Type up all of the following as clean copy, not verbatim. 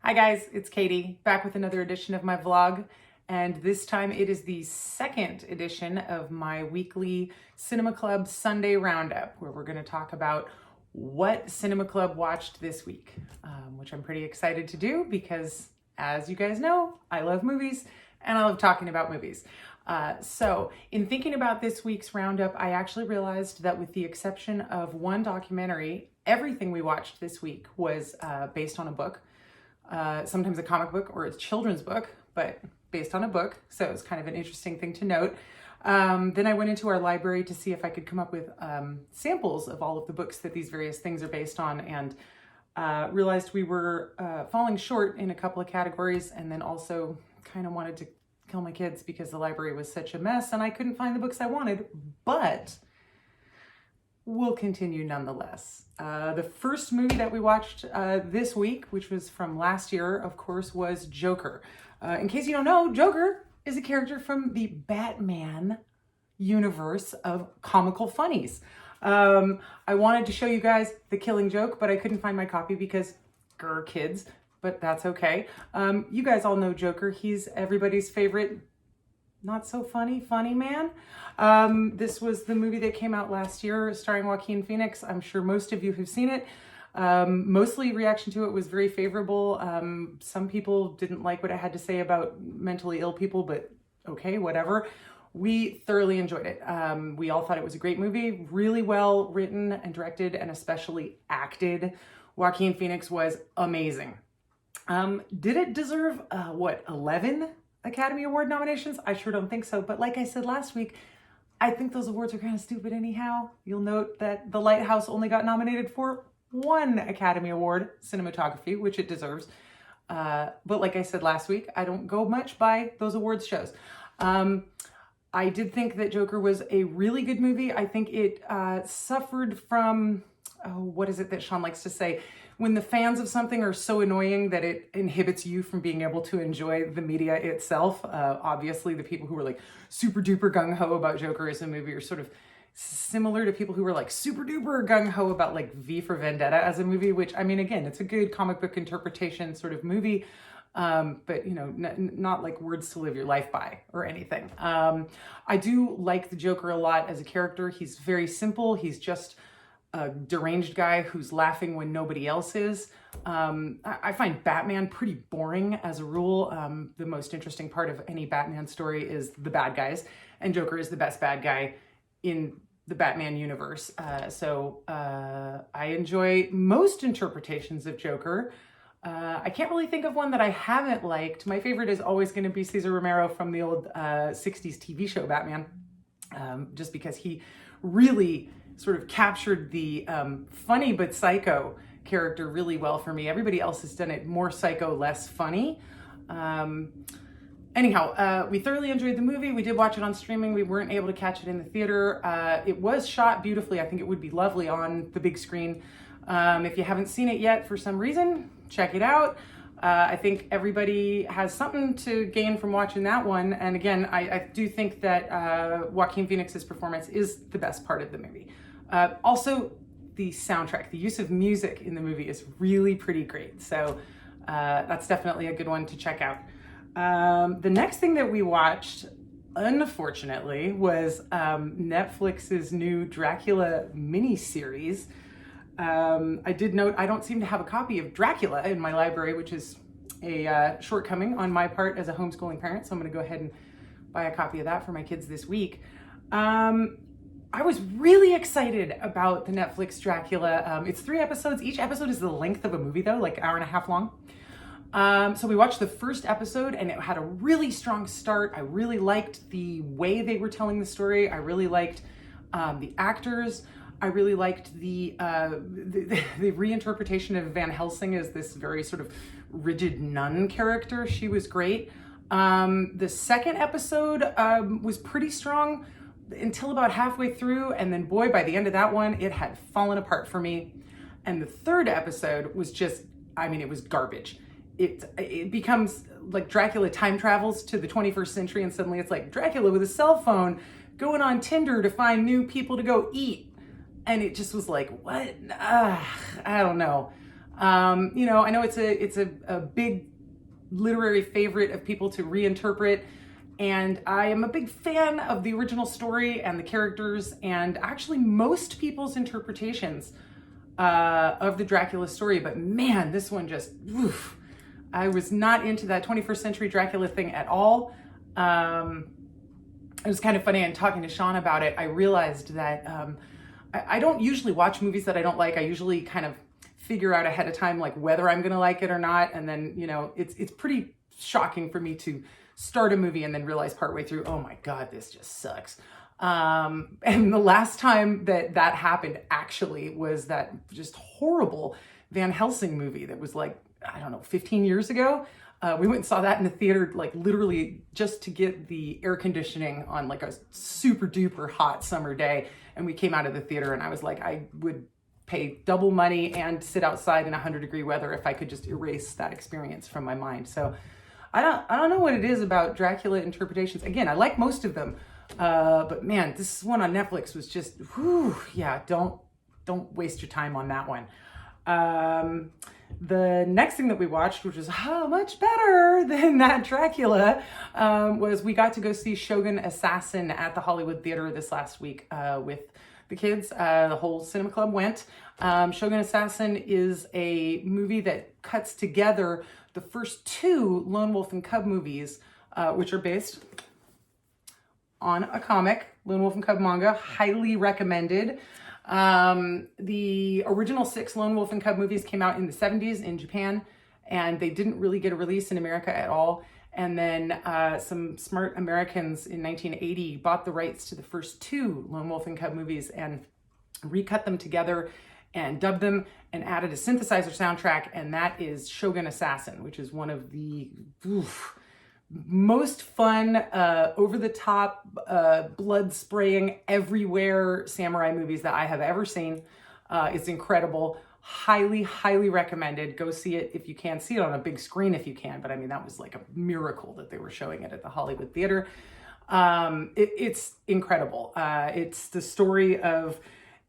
Hi guys, it's Katie, back with another edition of my vlog, and this time it is the second edition of my weekly Cinema Club Sunday Roundup, where we're going to talk about what Cinema Club watched this week, which I'm pretty excited to do because, as you guys know, I love movies and I love talking about movies. So in thinking about this week's Roundup, I actually realized that with the exception of one documentary, everything we watched this week was based on a book. Sometimes a comic book or a children's book, but based on a book. So it's kind of an interesting thing to note. Then I went into our library to see if I could come up with samples of all of the books that these various things are based on, and realized we were falling short in a couple of categories, and then also kind of wanted to kill my kids because the library was such a mess and I couldn't find the books I wanted, but we'll continue nonetheless. The first movie that we watched this week, which was from last year, of course, was Joker. In case you don't know, Joker is a character from the Batman universe of comical funnies. I wanted to show you guys The Killing Joke, but I couldn't find my copy because grr kids, but that's okay. You guys all know Joker. He's everybody's favorite not so funny man. This was the movie that came out last year starring Joaquin Phoenix. I'm sure most of you have seen it. Mostly reaction to it was very favorable. Some people didn't like what I had to say about mentally ill people, but okay, whatever. We thoroughly enjoyed it. We all thought it was a great movie, really well written and directed, and especially acted. Joaquin Phoenix was amazing. Did it deserve, 11 Academy Award nominations? I sure don't think so. But like I said last week, I think those awards are kind of stupid anyhow. You'll note that The Lighthouse only got nominated for one Academy Award, cinematography, which it deserves. But like I said last week, I don't go much by those awards shows. I did think that Joker was a really good movie. I think it suffered from, what is it that Sean likes to say? When the fans of something are so annoying that it inhibits you from being able to enjoy the media itself. Obviously, the people who were like super duper gung-ho about Joker as a movie are sort of similar to people who were like super duper gung-ho about like V for Vendetta as a movie, which, I mean, again, it's a good comic book interpretation sort of movie, but, you know, not like words to live your life by or anything. I do like the Joker a lot as a character. He's very simple. He's just a deranged guy who's laughing when nobody else is. I find Batman pretty boring as a rule. The most interesting part of any Batman story is the bad guys, and Joker is the best bad guy in the Batman universe. So I enjoy most interpretations of Joker. I can't really think of one that I haven't liked. My favorite is always going to be Cesar Romero from the old 60s TV show Batman, just because he really sort of captured the funny but psycho character really well for me. Everybody else has done it more psycho, less funny. Anyhow, we thoroughly enjoyed the movie. We did watch it on streaming. We weren't able to catch it in the theater. It was shot beautifully. I think it would be lovely on the big screen. If you haven't seen it yet for some reason, check it out. I think everybody has something to gain from watching that one. And again, I do think that Joaquin Phoenix's performance is the best part of the movie. Also, the soundtrack, the use of music in the movie is really pretty great. So that's definitely a good one to check out. The next thing that we watched, unfortunately, was Netflix's new Dracula miniseries. I did note I don't seem to have a copy of Dracula in my library, which is a shortcoming on my part as a homeschooling parent. So I'm going to go ahead and buy a copy of that for my kids this week. I was really excited about the Netflix Dracula. It's 3 episodes. Each episode is the length of a movie though, like 1.5 hours long. So we watched the first episode and it had a really strong start. I really liked the way they were telling the story. I really liked the actors. I really liked the reinterpretation of Van Helsing as this very sort of rigid nun character. She was great. The second episode was pretty strong until about halfway through, and then boy, by the end of that one, it had fallen apart for me. And the third episode was just, I mean, it was garbage. It becomes like Dracula time travels to the 21st century, and suddenly it's like Dracula with a cell phone going on Tinder to find new people to go eat. And it just was like, what? I don't know. You know, I know it's a big literary favorite of people to reinterpret, and I am a big fan of the original story and the characters, and actually most people's interpretations of the Dracula story. But man, this one just, oof, I was not into that 21st century Dracula thing at all. It was kind of funny, and talking to Sean about it, I realized that I don't usually watch movies that I don't like. I usually kind of figure out ahead of time like whether I'm gonna like it or not, and then, you know, it's pretty shocking for me to start a movie and then realize partway through, oh my god, this just sucks. And the last time that happened actually was that just horrible Van Helsing movie that was like, I don't know, 15 years ago. We went and saw that in the theater, like literally just to get the air conditioning on like a super duper hot summer day. And we came out of the theater and I was like, I would pay double money and sit outside in 100-degree weather if I could just erase that experience from my mind. So I don't know what it is about Dracula interpretations. Again, I like most of them, but man, this one on Netflix was just, whew, yeah, don't waste your time on that one. The next thing that we watched, which was how much better than that Dracula, was we got to go see Shogun Assassin at the Hollywood Theater this last week with the kids. The whole cinema club went. Shogun Assassin is a movie that cuts together the first two Lone Wolf and Cub movies, which are based on a comic, Lone Wolf and Cub manga, highly recommended. The original 6 Lone Wolf and Cub movies came out in the 70s in Japan, and they didn't really get a release in America at all. And then some smart Americans in 1980 bought the rights to the first 2 Lone Wolf and Cub movies and recut them together and dubbed them and added a synthesizer soundtrack, and that is Shogun Assassin, which is one of the most fun, over-the-top, blood-spraying everywhere samurai movies that I have ever seen. It's incredible. Highly, highly recommended. Go see it if you can. See it on a big screen if you can. But I mean, that was like a miracle that they were showing it at the Hollywood Theater. It's incredible. It's the story of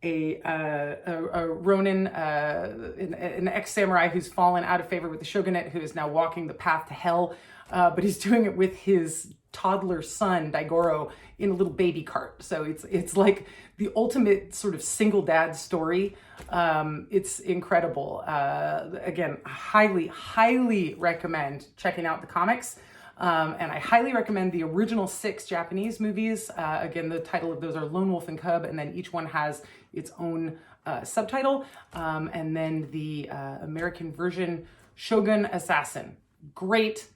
a Ronin, an ex-samurai who's fallen out of favor with the shogunate, who is now walking the path to hell. But he's doing it with his toddler son, Daigoro, in a little baby cart. So it's like the ultimate sort of single dad story. It's incredible. Again, highly, highly recommend checking out the comics. And I highly recommend the original 6 Japanese movies. Again, the title of those are Lone Wolf and Cub, and then each one has its own subtitle. And then the American version, Shogun Assassin. Great.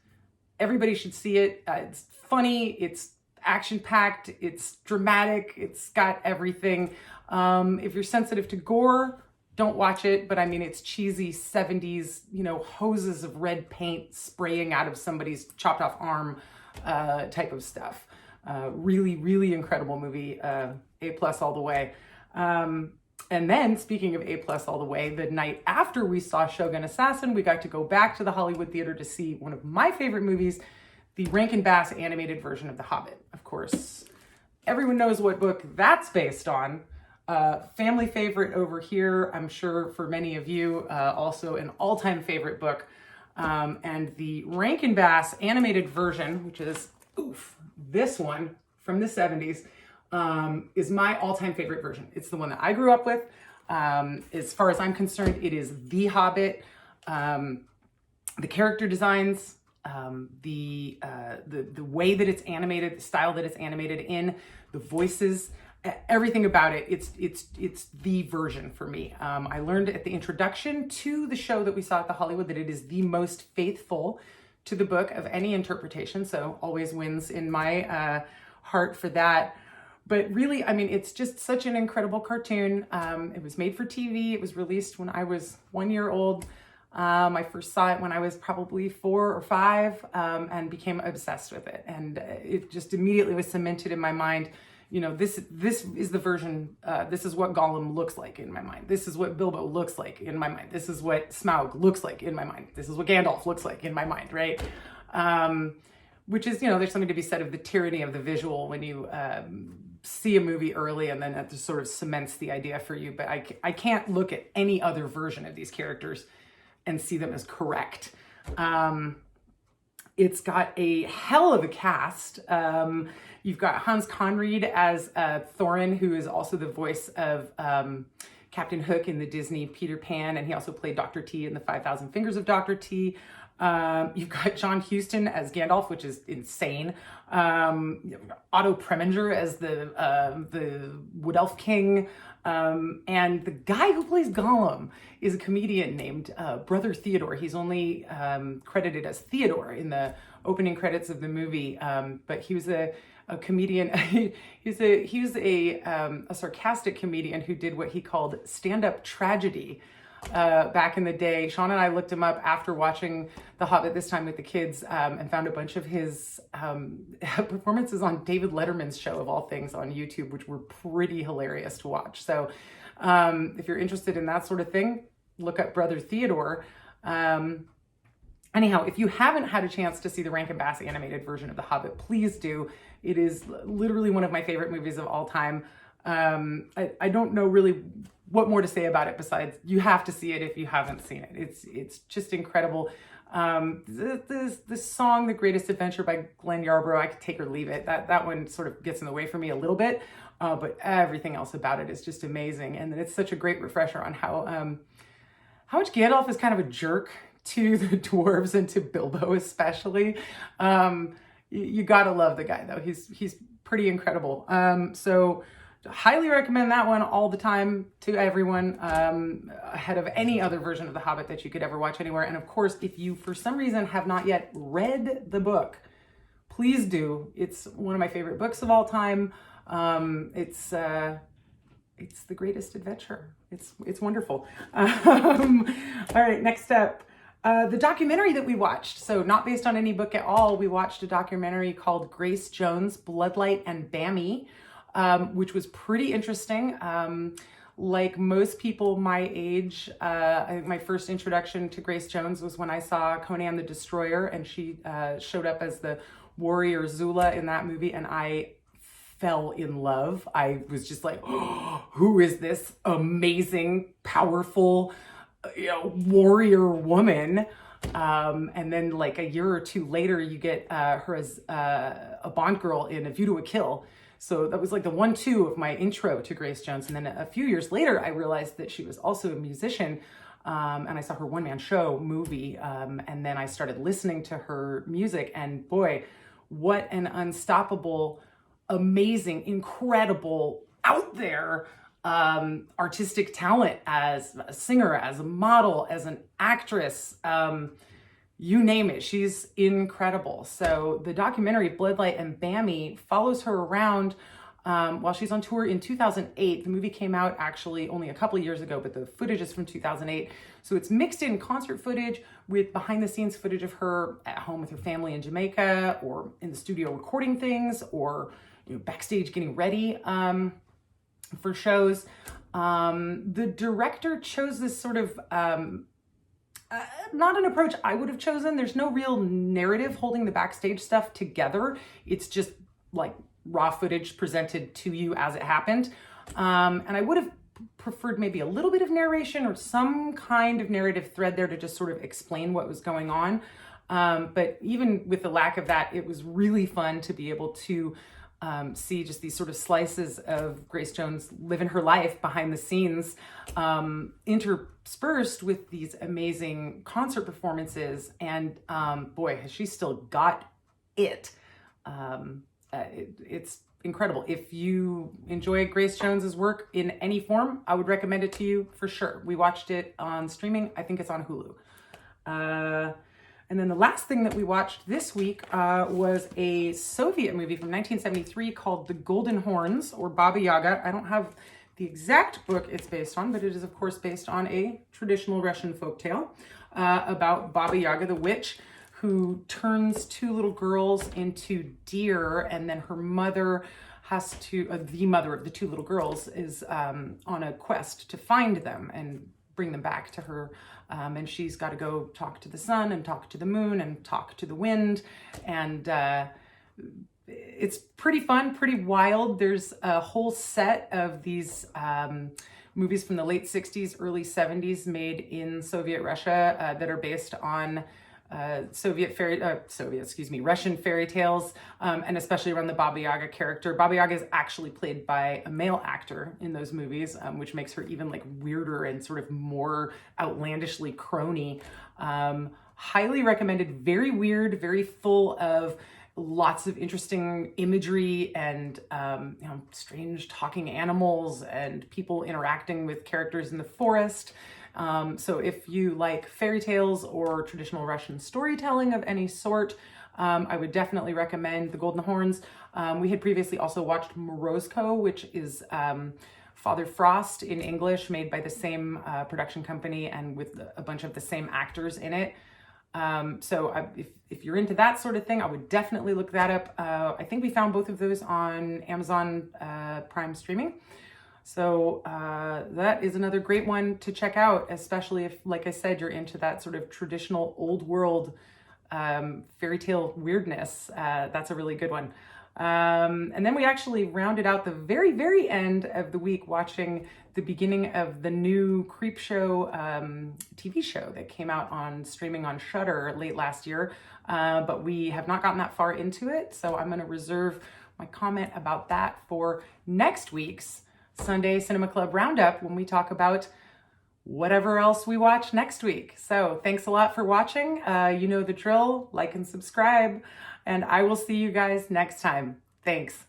Everybody should see it. It's funny, it's action-packed, it's dramatic, it's got everything. If you're sensitive to gore, don't watch it, but I mean, it's cheesy 70s, you know, hoses of red paint spraying out of somebody's chopped off arm type of stuff. Really, really incredible movie. A+ all the way. And then, speaking of A+ all the way, the night after we saw Shogun Assassin, we got to go back to the Hollywood Theater to see one of my favorite movies, the Rankin Bass animated version of The Hobbit. Of course, everyone knows what book that's based on. Family favorite over here, I'm sure for many of you, also an all-time favorite book. And the Rankin Bass animated version, which is, this one from the 70s, is my all-time favorite version. It's the one that I grew up with. As far as I'm concerned, it is The Hobbit. The character designs, the way that it's animated, the style that it's animated in, the voices, everything about it, it's the version for me. I learned at the introduction to the show that we saw at the Hollywood that it is the most faithful to the book of any interpretation, so always wins in my heart for that. But really, I mean, it's just such an incredible cartoon. It was made for TV. It was released when I was 1 year old. I first saw it when I was probably 4 or 5, and became obsessed with it. And it just immediately was cemented in my mind. You know, this is the version, this is what Gollum looks like in my mind. This is what Bilbo looks like in my mind. This is what Smaug looks like in my mind. This is what Gandalf looks like in my mind, right? Which is, you know, there's something to be said of the tyranny of the visual when you see a movie early and then that just sort of cements the idea for you. But I can't look at any other version of these characters and see them as correct. It's got a hell of a cast. You've got Hans Conried as Thorin, who is also the voice of Captain Hook in the Disney Peter Pan, and he also played Dr. T in the 5,000 Fingers of Dr. T. You've got John Huston as Gandalf, which is insane. Otto Preminger as the Wood Elf King. And the guy who plays Gollum is a comedian named Brother Theodore. He's only credited as Theodore in the opening credits of the movie, but he was a comedian. he was a sarcastic comedian who did what he called stand-up tragedy back in the day. Sean and I looked him up after watching The Hobbit this time with the kids, and found a bunch of his performances on David Letterman's show, of all things, on YouTube, which were pretty hilarious to watch. So if you're interested in that sort of thing, look up Brother Theodore. Anyhow, if you haven't had a chance to see the Rankin Bass animated version of The Hobbit, please do. It is literally one of my favorite movies of all time. I don't know really what more to say about it besides you have to see it if you haven't seen it. It's just incredible. This song, The Greatest Adventure by Glenn Yarbrough, I could take or leave it. That one sort of gets in the way for me a little bit, but everything else about it is just amazing. And it's such a great refresher on how much Gandalf is kind of a jerk to the dwarves and to Bilbo especially. You gotta love the guy though. He's pretty incredible. So highly recommend that one all the time to everyone, ahead of any other version of The Hobbit that you could ever watch anywhere. And of course, if you for some reason have not yet read the book, please do. It's one of my favorite books of all time. It's The Greatest Adventure. It's wonderful. All right, next up. The documentary that we watched, so not based on any book at all, we watched a documentary called Grace Jones, Bloodlight and Bami, which was pretty interesting. Like most people my age, I think my first introduction to Grace Jones was when I saw Conan the Destroyer, and she showed up as the warrior Zula in that movie, and I fell in love. I was just like, oh, who is this amazing, powerful, warrior woman? And then like a year or two later, you get her as a Bond girl in A View to a Kill. So that was like the 1-2 of my intro to Grace Jones. And then a few years later, I realized that she was also a musician. And I saw her one-man show movie. And then I started listening to her music, and boy, what an unstoppable, amazing, incredible, out there artistic talent as a singer, as a model, as an actress, you name it. She's incredible. So the documentary Bloodlight and Bami follows her around while she's on tour in 2008. The movie came out actually only a couple of years ago, but the footage is from 2008. So it's mixed in concert footage with behind the scenes footage of her at home with her family in Jamaica, or in the studio recording things, or backstage getting ready for shows. The director chose this sort of not an approach I would have chosen. There's no real narrative holding the backstage stuff together. It's just like raw footage presented to you as it happened. And I would have preferred maybe a little bit of narration or some kind of narrative thread there to just sort of explain what was going on. But even with the lack of that, it was really fun to be able to see just these sort of slices of Grace Jones living her life behind the scenes, interspersed with these amazing concert performances. And boy, has she still got it. It's incredible. If you enjoy Grace Jones's work in any form, I would recommend it to you for sure. We watched it on streaming. I think it's on Hulu. And then the last thing that we watched this week was a Soviet movie from 1973 called The Golden Horns, or Baba Yaga. I don't have the exact book it's based on, but it is of course based on a traditional Russian folktale about Baba Yaga, the witch, who turns two little girls into deer, and then her mother has to, the mother of the two little girls is on a quest to find them and bring them back to her. And she's got to go talk to the sun and talk to the moon and talk to the wind. And it's pretty fun, pretty wild. There's a whole set of these movies from the late 60s, early 70s made in Soviet Russia that are based on Russian fairy tales, and especially around the Baba Yaga character. Baba Yaga is actually played by a male actor in those movies, which makes her even like weirder and sort of more outlandishly crony. Highly recommended. Very weird, very full of lots of interesting imagery and strange talking animals and people interacting with characters in the forest. So if you like fairy tales or traditional Russian storytelling of any sort, I would definitely recommend The Golden Horns. We had previously also watched Morozko, which is Father Frost in English, made by the same production company and with a bunch of the same actors in it. If you're into that sort of thing, I would definitely look that up. I think we found both of those on Amazon Prime streaming. So that is another great one to check out, especially if, like I said, you're into that sort of traditional old world fairy tale weirdness. That's a really good one. And then we actually rounded out the very, very end of the week watching the beginning of the new Creepshow TV show that came out on streaming on Shudder late last year. But we have not gotten that far into it, so I'm going to reserve my comment about that for next week's Sunday Cinema Club Roundup when we talk about whatever else we watch next week. So thanks a lot for watching. You know the drill, like and subscribe, and I will see you guys next time. Thanks.